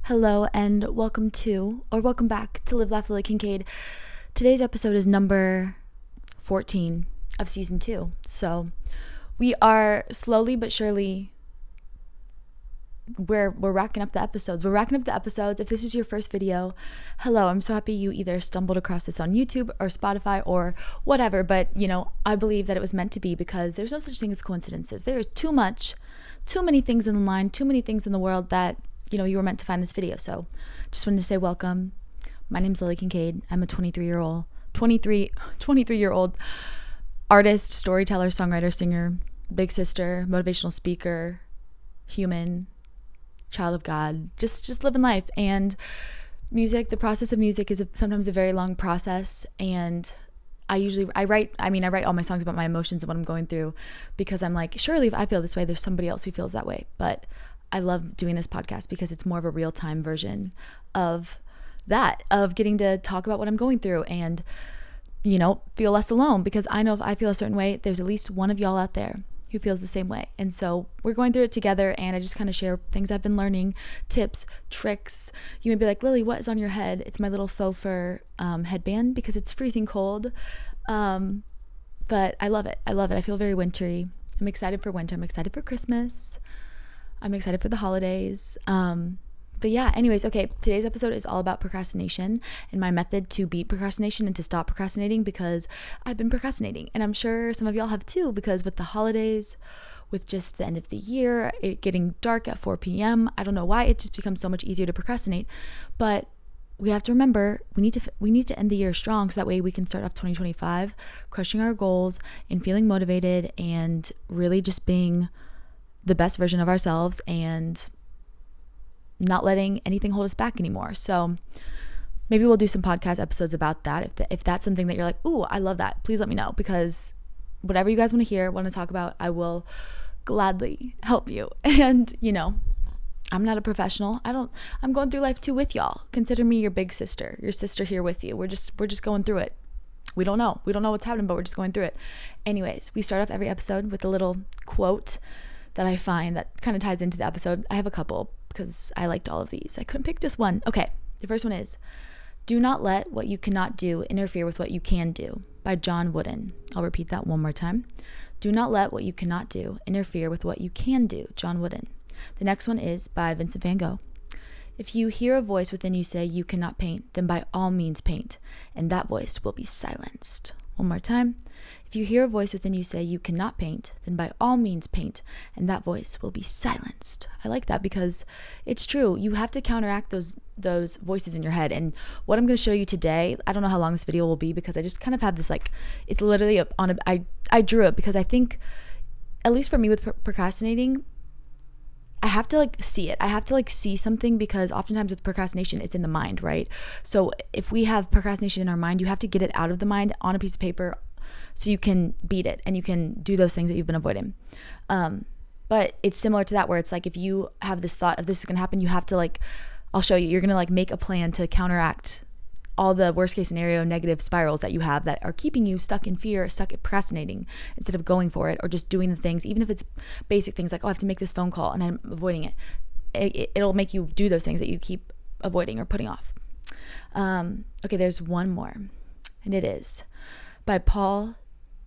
Hello and welcome back to Live, Laugh, Lily Kincade. Today's episode is number 14 of season 2. So we are slowly but surely, we're racking up the episodes. If this is your first video, hello, I'm so happy you either stumbled across this on YouTube or Spotify or whatever. But, I believe that it was meant to be because there's no such thing as coincidences. There is too many things in line, too many things in the world that you were meant to find this video. So just wanted to say welcome. My name's Lily Kincade. I'm a 23-year-old artist, storyteller, songwriter, singer, big sister, motivational speaker, human, child of God, just living life. And music, the process of music is sometimes a very long process. And I write all my songs about my emotions and what I'm going through because I'm like, surely if I feel this way, there's somebody else who feels that way. But I love doing this podcast because it's more of a real-time version of that, of getting to talk about what I'm going through and, feel less alone, because I know if I feel a certain way, there's at least one of y'all out there who feels the same way. And so we're going through it together, and I just kind of share things I've been learning, tips, tricks. You may be like, Lily, what is on your head? It's my little faux fur headband because it's freezing cold. But I love it. I feel very wintry. I'm excited for winter. I'm excited for Christmas. I'm excited for the holidays. But yeah, anyways, okay, today's episode is all about procrastination and my method to beat procrastination and to stop procrastinating, because I've been procrastinating, and I'm sure some of y'all have too, because with the holidays, with just the end of the year, it getting dark at 4 p.m., I don't know why it just becomes so much easier to procrastinate. But we have to remember we need to end the year strong, so that way we can start off 2025 crushing our goals and feeling motivated and really just being the best version of ourselves and not letting anything hold us back anymore. So maybe we'll do some podcast episodes about that. If that's something that you're like, ooh, I love that, please let me know, because whatever you guys want to hear, want to talk about, I will gladly help you. And I'm not a professional. I'm going through life too with y'all. Consider me your big sister, your sister here with you. We're just going through it. We don't know what's happening, but we're just going through it. Anyways, we start off every episode with a little quote that I find that kind of ties into the episode. I have a couple because I liked all of these. I couldn't pick just one. Okay, the first one is, "Do not let what you cannot do interfere with what you can do," by John Wooden. I'll repeat that one more time. "Do not let what you cannot do interfere with what you can do," John Wooden. The next one is by Vincent van Gogh. "If you hear a voice within you say you cannot paint, then by all means paint, and that voice will be silenced." One more time. "If you hear a voice within you say you cannot paint, then by all means paint, and that voice will be silenced." I like that because it's true. You have to counteract those voices in your head. And what I'm going to show you today, I don't know how long this video will be because I just kind of have this, it's literally I drew it because I think, at least for me with procrastinating, I have to see it. I have to see something, because oftentimes with procrastination, it's in the mind, right? So if we have procrastination in our mind, you have to get it out of the mind on a piece of paper so you can beat it and you can do those things that you've been avoiding. But it's similar to that, where it's like, if you have this thought of this is going to happen, you have to I'll show you, you're going to make a plan to counteract all the worst case scenario negative spirals that you have that are keeping you stuck in fear, stuck at procrastinating, instead of going for it or just doing the things, even if it's basic things like, oh, I have to make this phone call and I'm avoiding it. It'll make you do those things that you keep avoiding or putting off. Okay, there's one more, and it is by Paul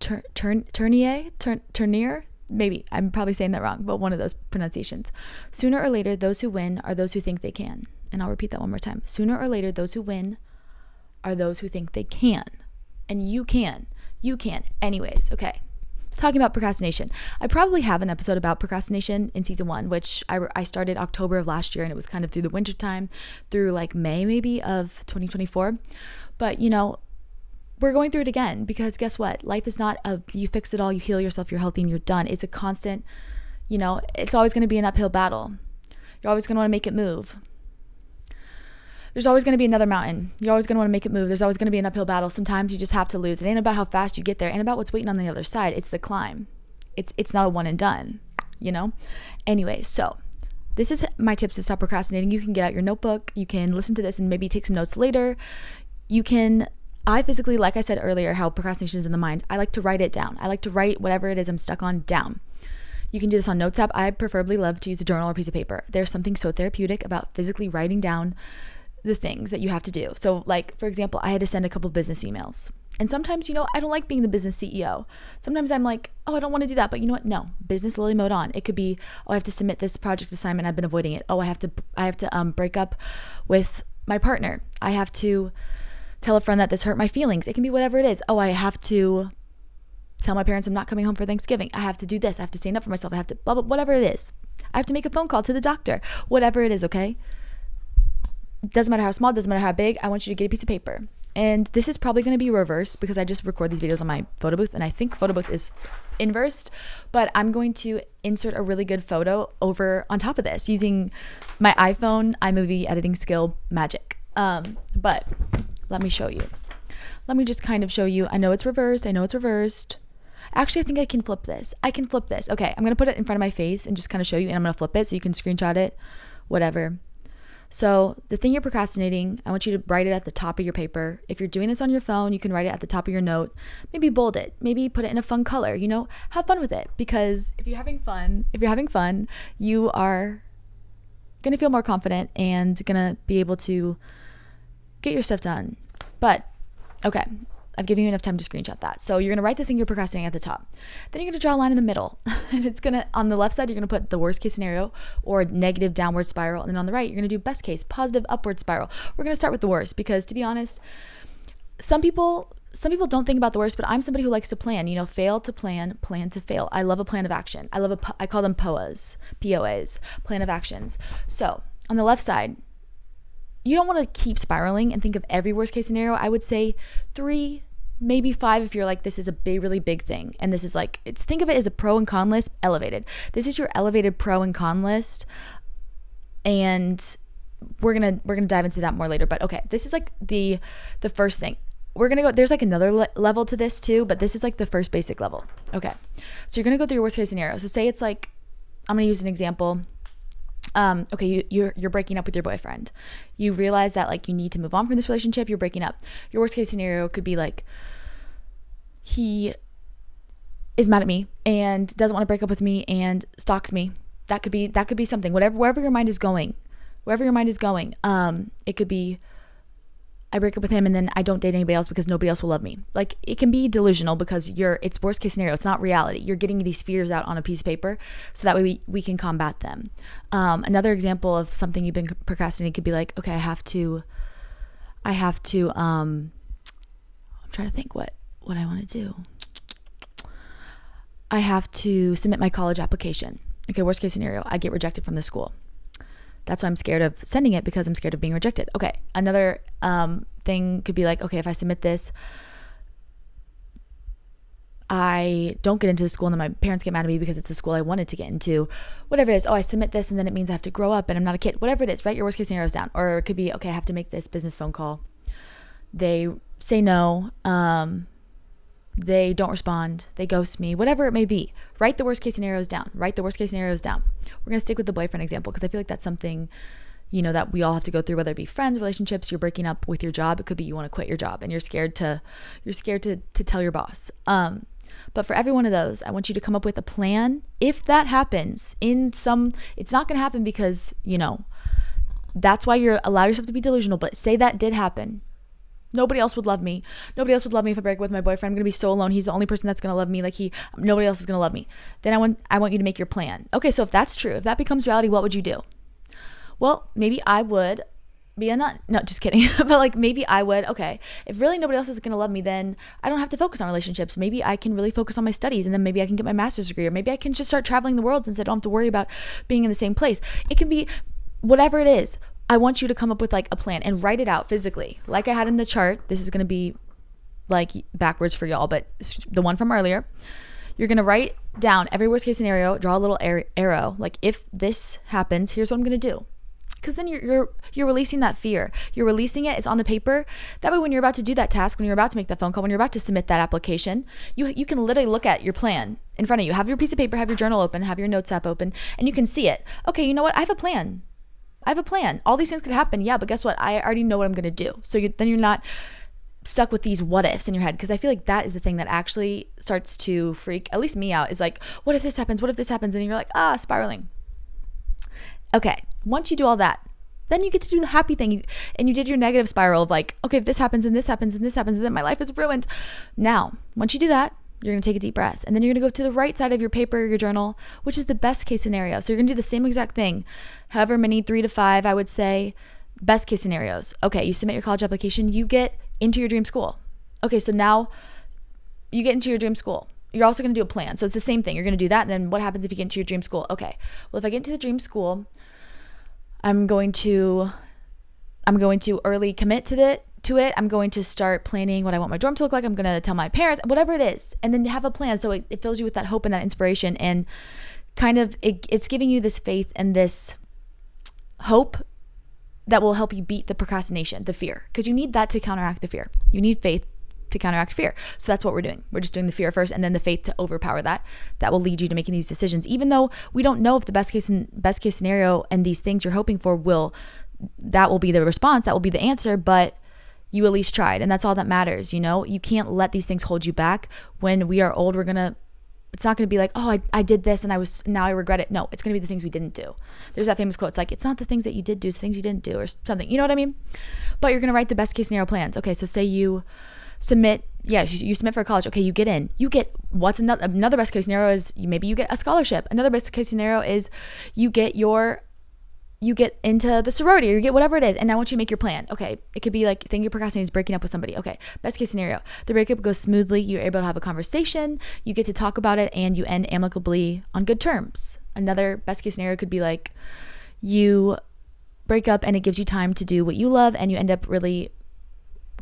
Tournier. Maybe I'm probably saying that wrong, but one of those pronunciations. "Sooner or later, those who win are those who think they can." And I'll repeat that one more time. "Sooner or later, those who win are those who think they can." And you can. Anyways, okay. Talking about procrastination. I probably have an episode about procrastination in season 1, which I started October of last year, and it was kind of through the winter time, through May maybe of 2024. But we're going through it again, because guess what? Life is not you fix it all, you heal yourself, you're healthy, and you're done. It's a constant, it's always going to be an uphill battle. You're always going to want to make it move. There's always going to be another mountain. You're always going to want to make it move. There's always going to be an uphill battle. Sometimes you just have to lose. It ain't about how fast you get there. It ain't about what's waiting on the other side. It's the climb. It's not a one and done, Anyway, so this is my tips to stop procrastinating. You can get out your notebook. You can listen to this and maybe take some notes later. I physically, like I said earlier, how procrastination is in the mind. I like to write it down. I like to write whatever it is I'm stuck on down. You can do this on Notes app. I preferably love to use a journal or piece of paper. There's something so therapeutic about physically writing down the things that you have to do. So like, for example, I had to send a couple business emails. And sometimes, I don't like being the business CEO. Sometimes I'm like, oh, I don't want to do that. But you know what? No, business Lily mode on. It could be, oh, I have to submit this project assignment. I've been avoiding it. Oh, I have to break up with my partner. I have to tell a friend that this hurt my feelings. It can be whatever it is. Oh, I have to tell my parents I'm not coming home for Thanksgiving. I have to do this. I have to stand up for myself. I have to blah, blah, whatever it is. I have to make a phone call to the doctor. Whatever it is, okay? Doesn't matter how small, doesn't matter how big. I want you to get a piece of paper. And this is probably going to be reversed because I just record these videos on my photo booth, and I think photo booth is inversed, but I'm going to insert a really good photo over on top of this using my iPhone iMovie editing skill magic. But let me show you. Let me just kind of show you. I know it's reversed. Actually, I think I can flip this. Okay, I'm going to put it in front of my face and just kind of show you, and I'm going to flip it so you can screenshot it, whatever. So the thing you're procrastinating, I want you to write it at the top of your paper. If you're doing this on your phone, you can write it at the top of your note. Maybe bold it. Maybe put it in a fun color. Have fun with it. Because if you're having fun, you are going to feel more confident and going to be able to get your stuff done. But, okay, I've given you enough time to screenshot that. So you're going to write the thing you're procrastinating at the top. Then you're going to draw a line in the middle. And it's going to, on the left side, you're going to put the worst case scenario or negative downward spiral. And then on the right, you're going to do best case, positive upward spiral. We're going to start with the worst because, to be honest, some people don't think about the worst, but I'm somebody who likes to plan, fail to plan, plan to fail. I love a plan of action. I call them POAs, POAs, plan of actions. So on the left side, you don't want to keep spiraling and think of every worst case scenario. I would say 3, maybe 5 if you're like, this is a big, really big thing. And this is like, think of it as a pro and con list elevated. This is your elevated pro and con list. And we're going to dive into that more later. But okay, this is like the first thing. We're going to go, there's like another level to this too, but this is like the first basic level. Okay. So you're going to go through your worst case scenario. So say it's like, I'm going to use an example. Okay, you're breaking up with your boyfriend. You realize that like you need to move on from this relationship. You're breaking up. Your worst case scenario could be like, he is mad at me and doesn't want to break up with me and stalks me. That could be something. Wherever your mind is going. It could be, I break up with him and then I don't date anybody else because nobody else will love me. Like, it can be delusional because it's worst case scenario. It's not reality. You're getting these fears out on a piece of paper so that way we can combat them. Another example of something you've been procrastinating could be like, okay, I have to, I'm trying to think what I want to do. I have to submit my college application. Okay, worst case scenario, I get rejected from the school. That's why I'm scared of sending it because I'm scared of being rejected. Okay, another thing could be like, okay, if I submit this, I don't get into the school and then my parents get mad at me because it's the school I wanted to get into. Whatever it is. Oh, I submit this and then it means I have to grow up and I'm not a kid. Whatever it is, write your worst case scenarios down. Or it could be, okay, I have to make this business phone call. They say no. They don't respond. They ghost me. Whatever it may be. Write the worst case scenarios down. We're going to stick with the boyfriend example because I feel like that's something, that we all have to go through, whether it be friends, relationships, you're breaking up with your job. It could be you want to quit your job and you're scared to tell your boss. But for every one of those, I want you to come up with a plan. If that happens it's not going to happen because, that's why you allow yourself to be delusional. But say that did happen. Nobody else would love me. Nobody else would love me if I break up with my boyfriend. I'm going to be so alone. He's the only person that's going to love me. Nobody else is going to love me. Then I want you to make your plan. Okay, so if that's true, if that becomes reality, what would you do? Well, maybe I would be no, just kidding. But maybe I would, okay, if really nobody else is going to love me, then I don't have to focus on relationships. Maybe I can really focus on my studies and then maybe I can get my master's degree, or maybe I can just start traveling the world since I don't have to worry about being in the same place. It can be whatever it is. I want you to come up with a plan and write it out physically. Like I had in the chart, this is going to be backwards for y'all, but the one from earlier, you're going to write down every worst case scenario, draw a little arrow. If this happens, here's what I'm going to do. Because then you're releasing that fear. You're releasing it. It's on the paper. That way, when you're about to do that task, when you're about to make that phone call, when you're about to submit that application, you can literally look at your plan in front of you. Have your piece of paper, have your journal open, have your notes app open, and you can see it. Okay, you know what? I have a plan. All these things could happen. Yeah, but guess what? I already know what I'm going to do. So then you're not stuck with these what ifs in your head, because I feel like that is the thing that actually starts to freak at least me out, is like, what if this happens, what if this happens, and you're like, spiraling. Okay, once you do all that, then you get to do the happy thing, and you did your negative spiral of like, okay, if this happens and this happens and this happens, and then my life is ruined. Now once you do that, you're going to take a deep breath, and then you're going to go to the right side of your paper, your journal, which is the best case scenario. So you're going to do the same exact thing, however many, 3 to 5, I would say, best case scenarios. Okay, you submit your college application, you get into your dream school. Okay, so now you get into your dream school. You're also going to do a plan. So it's the same thing. You're going to do that, and then what happens if you get into your dream school? Okay, well, if I get into the dream school, I'm going to early commit to it. I'm going to start planning what I want my dorm to look like. I'm going to tell my parents, whatever it is, and then have a plan. So it fills you with that hope and that inspiration, and kind of it's giving you this faith and this hope that will help you beat the procrastination, the fear, because you need that to counteract the fear. You need faith to counteract fear. So that's what we're doing. We're just doing the fear first, and then the faith to overpower that. That will lead you to making these decisions, even though we don't know if the best case scenario and these things you're hoping for will be the response, that will be the answer, but you at least tried, and that's all that matters. You can't let these things hold you back. When we are old, it's not going to be like, oh, I did this and now I regret it. No, it's going to be the things we didn't do. There's that famous quote. It's like, it's not the things that you did do, it's the things you didn't do, or something. You know what I mean? But you're going to write the best case scenario plans. Okay, so say you submit, you submit for college. Okay, you get in. You get, what's another best case scenario is maybe you get a scholarship. Another best case scenario is you get into the sorority, or you get whatever it is, and now I want you to make your plan. Okay, it could be like, the thing you're procrastinating is breaking up with somebody. Okay, best case scenario, the breakup goes smoothly, you're able to have a conversation, you get to talk about it, and you end amicably on good terms. Another best case scenario could be like, you break up and it gives you time to do what you love, and you end up really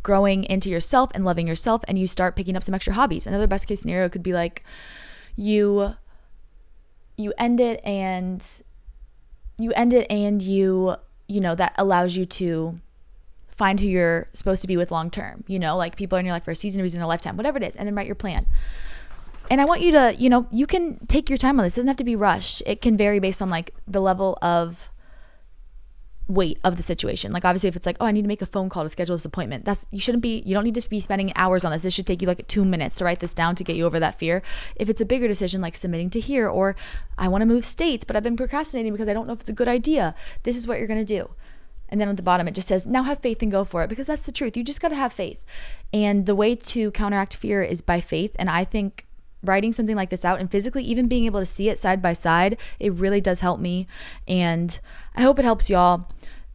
growing into yourself and loving yourself, and you start picking up some extra hobbies. Another best case scenario could be like, you end it and that allows you to find who you're supposed to be with long term, like people are in your life for a season, a reason, a lifetime, whatever it is, and then write your plan. And I want you to, you can take your time on this. It doesn't have to be rushed. It can vary based on like the level of weight of the situation. Like obviously if it's like, oh, I need to make a phone call to schedule this appointment, you don't need to be spending hours on this. This should take you like 2 minutes to write this down to get you over that fear. If it's a bigger decision, like submitting to here, or I want to move states, but I've been procrastinating because I don't know if it's a good idea, this is what you're going to do. And then at the bottom, it just says, now have faith and go for it, because that's the truth. You just got to have faith. And the way to counteract fear is by faith. And I think writing something like this out and physically even being able to see it side by side, it really does help me. And I hope it helps y'all.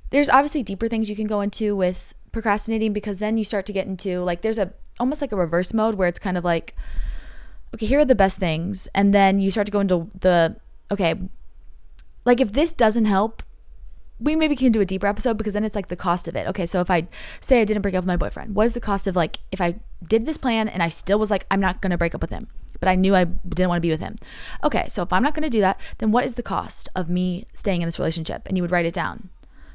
There's obviously deeper things you can go into with procrastinating, because then you start to get into like, there's almost like a reverse mode where it's kind of like, okay, here are the best things. And then you start to go into okay, like if this doesn't help, we maybe can do a deeper episode, because then it's like the cost of it. Okay, so if I say I didn't break up with my boyfriend, what is the cost of like, if I did this plan and I still was like, I'm not going to break up with him, but I knew I didn't want to be with him. Okay, so if I'm not going to do that, then what is the cost of me staying in this relationship? And you would write it down.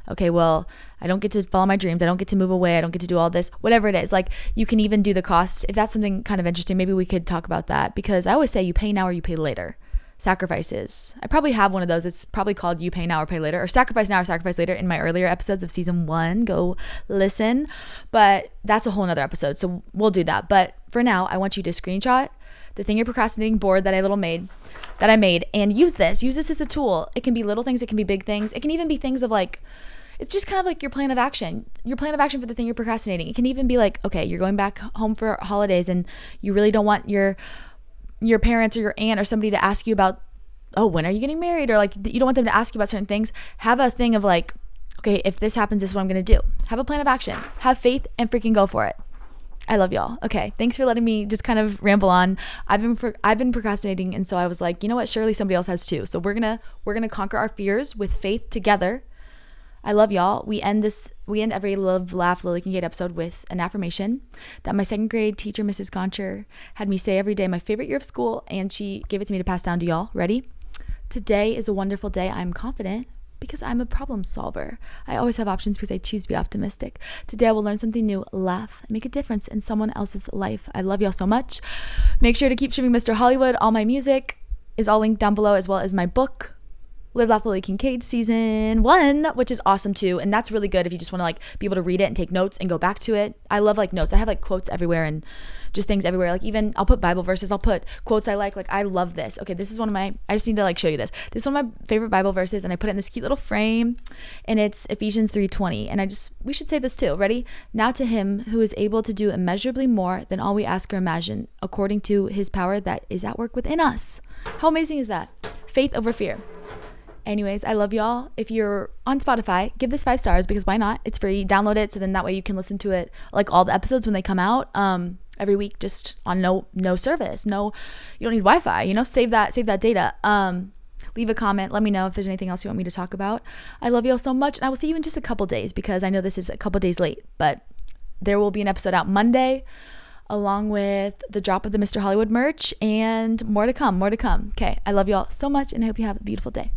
Okay, well, I don't get to follow my dreams. I don't get to move away. I don't get to do all this, whatever it is. Like you can even do the cost. If that's something kind of interesting, maybe we could talk about that, because I always say you pay now or you pay later. Sacrifices. I probably have one of those. It's probably called You Pay Now or Pay Later, or Sacrifice Now or Sacrifice Later in my earlier episodes of season 1. Go listen. But that's a whole nother episode. So we'll do that. But for now, I want you to screenshot the thing you're procrastinating board that I made and use this as a tool. It can be little things. It can be big things. It can even be things of like, it's just kind of like your plan of action for the thing you're procrastinating. It can even be like, okay, you're going back home for holidays and you really don't want your parents or your aunt or somebody to ask you about, oh, when are you getting married? Or like, you don't want them to ask you about certain things. Have a thing of like, okay, if this happens, this is what I'm going to do. Have a plan of action. Have faith and freaking go for it. I love y'all. Okay, thanks for letting me just kind of ramble on. I've been procrastinating, and so I was like, you know what? Surely somebody else has too. So we're gonna conquer our fears with faith together. I love y'all. We end every Love, Laugh, Lily Kincade episode with an affirmation that my second grade teacher, Mrs. Goncher, had me say every day, my favorite year of school, and she gave it to me to pass down to y'all. Ready? Today is a wonderful day. I'm confident because I'm a problem solver. I always have options because I choose to be optimistic. Today I will learn something new, laugh, and make a difference in someone else's life. I love y'all so much. Make sure to keep streaming Mr. Hollywood. All my music is all linked down below, as well as my book, Live Laugh Lily Kincade season 1, which is awesome too. And that's really good if you just want to like be able to read it and take notes and go back to it. I love like notes. I have like quotes everywhere and just things everywhere. Like even I'll put Bible verses, I'll put quotes I like I love this. Okay, this is one of my, I just need to like show you this. This is one of my favorite Bible verses, and I put it in this cute little frame, and it's Ephesians 3:20. And we should say this too. Ready? Now to him who is able to do immeasurably more than all we ask or imagine, according to his power that is at work within us. How amazing is that? Faith over fear. Anyways, I love y'all. If you're on Spotify, give this 5 stars, because why not? It's free. Download it, so then that way you can listen to it, like all the episodes when they come out, every week, just on no service. No, you don't need Wi-Fi, you know, save that data. Leave a comment. Let me know if there's anything else you want me to talk about. I love y'all so much, and I will see you in just a couple days, because I know this is a couple days late, but there will be an episode out Monday, along with the drop of the Mr. Hollywood merch, and more to come. Okay, I love y'all so much, and I hope you have a beautiful day.